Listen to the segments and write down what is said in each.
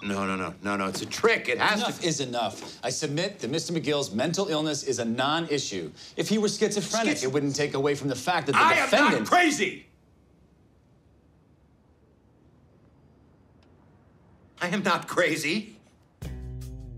No, it's a trick. It has Enough is enough. I submit that Mr. McGill's mental illness is a non-issue. If he were schizophrenic, it wouldn't take away from the fact that the defendant... I am not crazy! I am not crazy.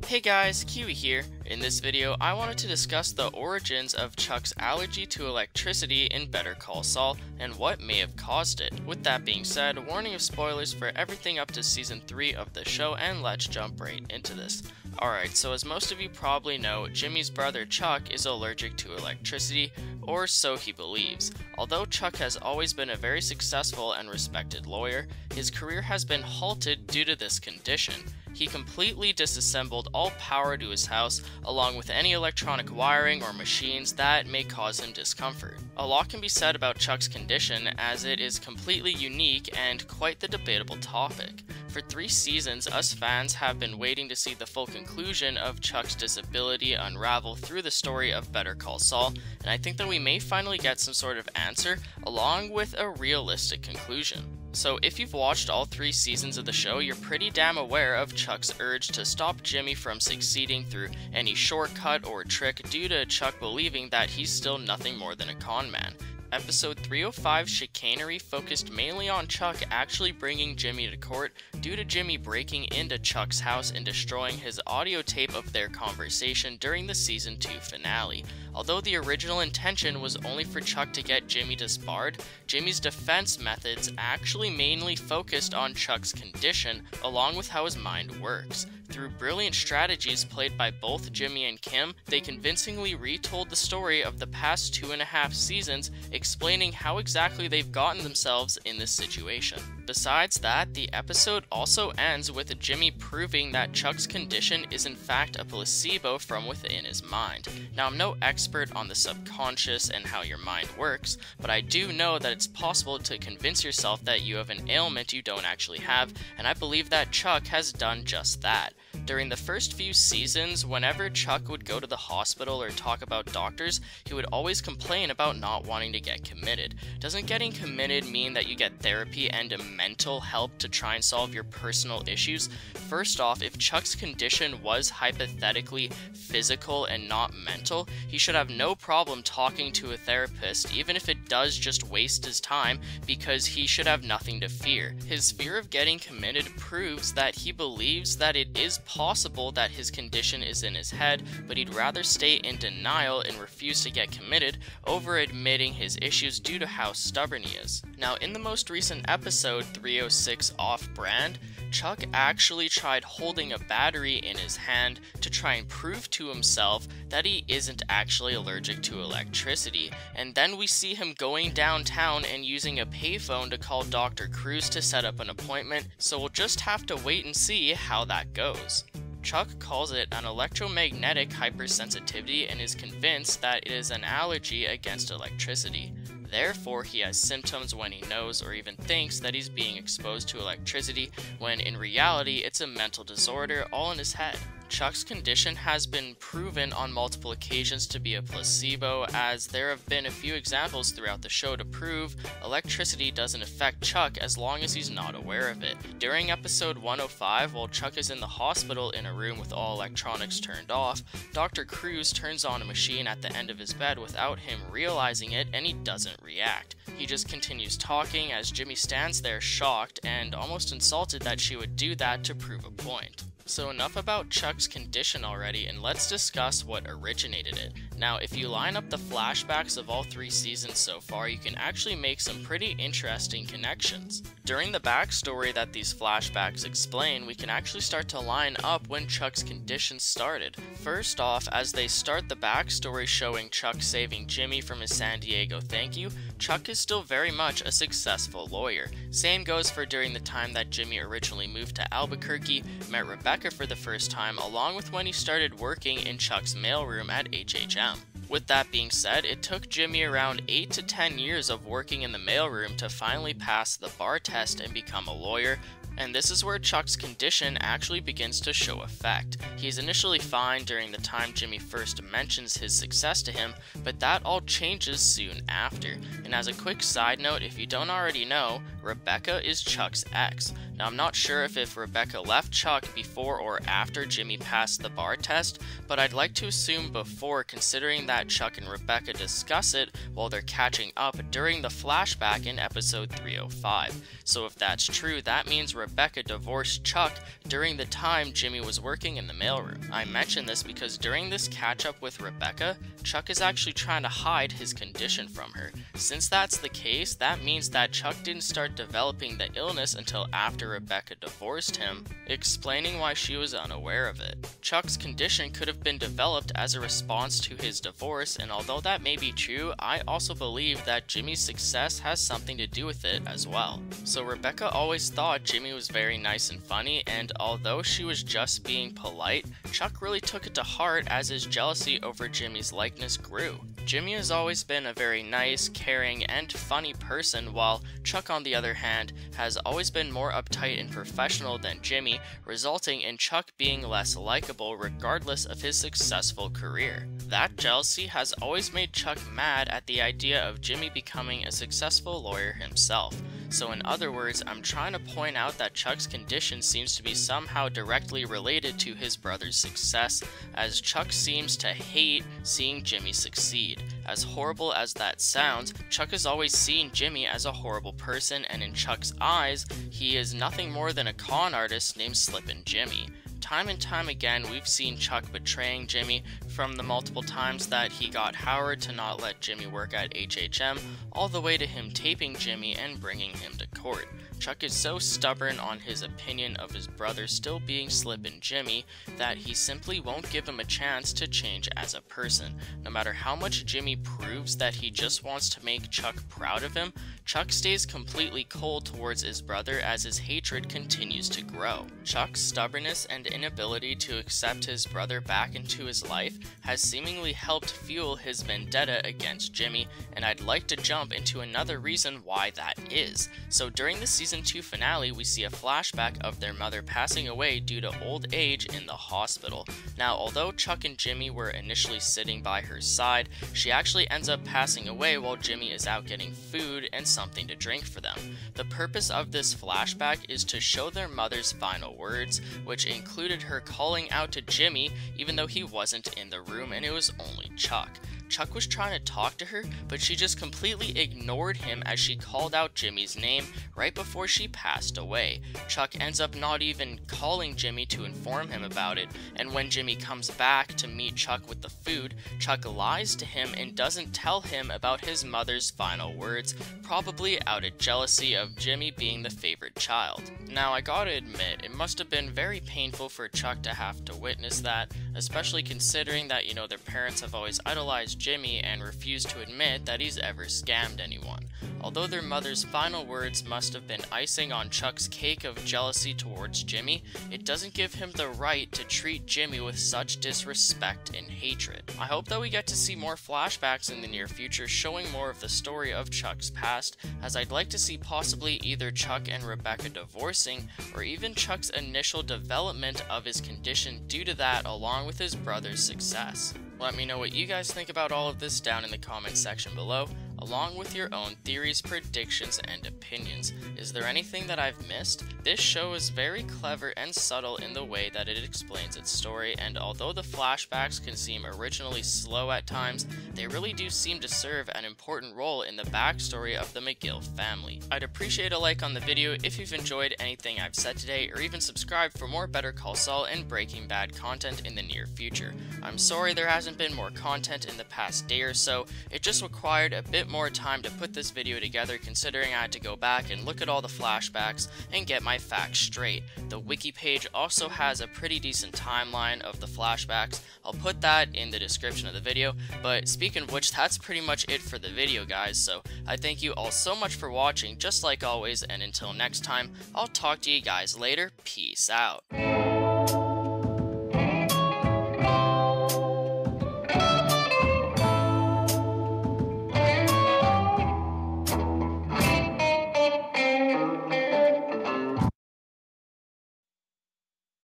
Hey guys, Kiwi here. In this video, I wanted to discuss the origins of Chuck's allergy to electricity in Better Call Saul and what may have caused it. With that being said, warning of spoilers for everything up to season 3 of the show, and let's jump right into this. Alright, so as most of you probably know, Jimmy's brother Chuck is allergic to electricity, or so he believes. Although Chuck has always been a very successful and respected lawyer, his career has been halted due to this condition. He completely disassembled all power to his house, along with any electronic wiring or machines that may cause him discomfort. A lot can be said about Chuck's condition, as it is completely unique and quite the debatable topic. For 3 seasons, us fans have been waiting to see the full conclusion of Chuck's disability unravel through the story of Better Call Saul, and I think that we may finally get some sort of answer, along with a realistic conclusion. So if you've watched all 3 seasons of the show, you're pretty damn aware of Chuck's urge to stop Jimmy from succeeding through any shortcut or trick due to Chuck believing that he's still nothing more than a con man. Episode 305 Chicanery focused mainly on Chuck actually bringing Jimmy to court due to Jimmy breaking into Chuck's house and destroying his audio tape of their conversation during the season 2 finale. Although the original intention was only for Chuck to get Jimmy disbarred, Jimmy's defense methods actually mainly focused on Chuck's condition along with how his mind works. Through brilliant strategies played by both Jimmy and Kim, they convincingly retold the story of the past 2.5 seasons, explaining how exactly they've gotten themselves in this situation. Besides that, the episode also ends with Jimmy proving that Chuck's condition is in fact a placebo from within his mind. Now, I'm no expert on the subconscious and how your mind works, but I do know that it's possible to convince yourself that you have an ailment you don't actually have, and I believe that Chuck has done just that. During the first few seasons, whenever Chuck would go to the hospital or talk about doctors, he would always complain about not wanting to get committed. Doesn't getting committed mean that you get therapy and mental help to try and solve your personal issues? First off, if Chuck's condition was hypothetically physical and not mental, he should have no problem talking to a therapist, even if it does just waste his time, because he should have nothing to fear. His fear of getting committed proves that he believes that it is possible that his condition is in his head, but he'd rather stay in denial and refuse to get committed over admitting his issues due to how stubborn he is. Now, in the most recent episode 306 Off-Brand, Chuck actually tried holding a battery in his hand to try and prove to himself that he isn't actually allergic to electricity, and then we see him going downtown and using a payphone to call Dr. Cruz to set up an appointment, so we'll just have to wait and see how that goes. Chuck calls it an electromagnetic hypersensitivity and is convinced that it is an allergy against electricity. Therefore, he has symptoms when he knows or even thinks that he's being exposed to electricity, when in reality it's a mental disorder all in his head. Chuck's condition has been proven on multiple occasions to be a placebo, as there have been a few examples throughout the show to prove electricity doesn't affect Chuck as long as he's not aware of it. During episode 105, while Chuck is in the hospital in a room with all electronics turned off, Dr. Cruz turns on a machine at the end of his bed without him realizing it, and he doesn't react. He just continues talking as Jimmy stands there shocked and almost insulted that she would do that to prove a point. So enough about Chuck's condition already, and let's discuss what originated it. Now, if you line up the flashbacks of all 3 seasons so far, you can actually make some pretty interesting connections. During the backstory that these flashbacks explain, we can actually start to line up when Chuck's condition started. First off, as they start the backstory showing Chuck saving Jimmy from his San Diego thank you, Chuck is still very much a successful lawyer. Same goes for during the time that Jimmy originally moved to Albuquerque, met Rebecca for the first time, along with when he started working in Chuck's mailroom at HHM. With that being said, it took Jimmy around 8 to 10 years of working in the mailroom to finally pass the bar test and become a lawyer, and this is where Chuck's condition actually begins to show effect. He's initially fine during the time Jimmy first mentions his success to him, but that all changes soon after. And as a quick side note, if you don't already know, Rebecca is Chuck's ex. Now, I'm not sure if Rebecca left Chuck before or after Jimmy passed the bar test, but I'd like to assume before, considering that Chuck and Rebecca discuss it while they're catching up during the flashback in episode 305. So if that's true, that means Rebecca divorced Chuck during the time Jimmy was working in the mailroom. I mention this because during this catch-up with Rebecca, Chuck is actually trying to hide his condition from her. Since that's the case, that means that Chuck didn't start developing the illness until after Rebecca divorced him, explaining why she was unaware of it. Chuck's condition could have been developed as a response to his divorce, and although that may be true, I also believe that Jimmy's success has something to do with it as well. So Rebecca always thought Jimmy was very nice and funny, and although she was just being polite, Chuck really took it to heart as his jealousy over Jimmy's likeness grew. Jimmy has always been a very nice, caring, and funny person, while Chuck, on the other hand, has always been more uptight and professional than Jimmy, resulting in Chuck being less likable regardless of his successful career. That jealousy has always made Chuck mad at the idea of Jimmy becoming a successful lawyer himself. So in other words, I'm trying to point out that Chuck's condition seems to be somehow directly related to his brother's success, as Chuck seems to hate seeing Jimmy succeed. As horrible as that sounds, Chuck has always seen Jimmy as a horrible person, and in Chuck's eyes, he is nothing more than a con artist named Slippin' Jimmy. Time and time again, we've seen Chuck betraying Jimmy, from the multiple times that he got Howard to not let Jimmy work at HHM, all the way to him taping Jimmy and bringing him to court. Chuck is so stubborn on his opinion of his brother still being Slippin' Jimmy that he simply won't give him a chance to change as a person. No matter how much Jimmy proves that he just wants to make Chuck proud of him, Chuck stays completely cold towards his brother as his hatred continues to grow. Chuck's stubbornness and inability to accept his brother back into his life has seemingly helped fuel his vendetta against Jimmy, and I'd like to jump into another reason why that is. So during the season 2 finale, we see a flashback of their mother passing away due to old age in the hospital. Now, although Chuck and Jimmy were initially sitting by her side, she actually ends up passing away while Jimmy is out getting food and something to drink for them. The purpose of this flashback is to show their mother's final words, which included her calling out to Jimmy even though he wasn't in the room and it was only Chuck. Chuck was trying to talk to her, but she just completely ignored him as she called out Jimmy's name right before she passed away. Chuck ends up not even calling Jimmy to inform him about it, and when Jimmy comes back to meet Chuck with the food, Chuck lies to him and doesn't tell him about his mother's final words, probably out of jealousy of Jimmy being the favorite child. Now, I gotta admit, it must have been very painful for Chuck to have to witness that, especially considering that, their parents have always idolized Jimmy and refused to admit that he's ever scammed anyone. Although their mother's final words must have been icing on Chuck's cake of jealousy towards Jimmy, it doesn't give him the right to treat Jimmy with such disrespect and hatred. I hope that we get to see more flashbacks in the near future showing more of the story of Chuck's past, as I'd like to see possibly either Chuck and Rebecca divorcing, or even Chuck's initial development of his condition due to that along with his brother's success. Let me know what you guys think about all of this down in the comment section below, along with your own theories, predictions, and opinions. Is there anything that I've missed? This show is very clever and subtle in the way that it explains its story, and although the flashbacks can seem originally slow at times, they really do seem to serve an important role in the backstory of the McGill family. I'd appreciate a like on the video if you've enjoyed anything I've said today, or even subscribe for more Better Call Saul and Breaking Bad content in the near future. I'm sorry there hasn't been more content in the past day or so, it just required a bit more time to put this video together considering I had to go back and look at all the flashbacks and get my facts straight. The Wiki page also has a pretty decent timeline of the flashbacks. I'll put that in the description of the video, but speaking of which, that's pretty much it for the video, guys, so I thank you all so much for watching, just like always, and until next time, I'll talk to you guys later. Peace out.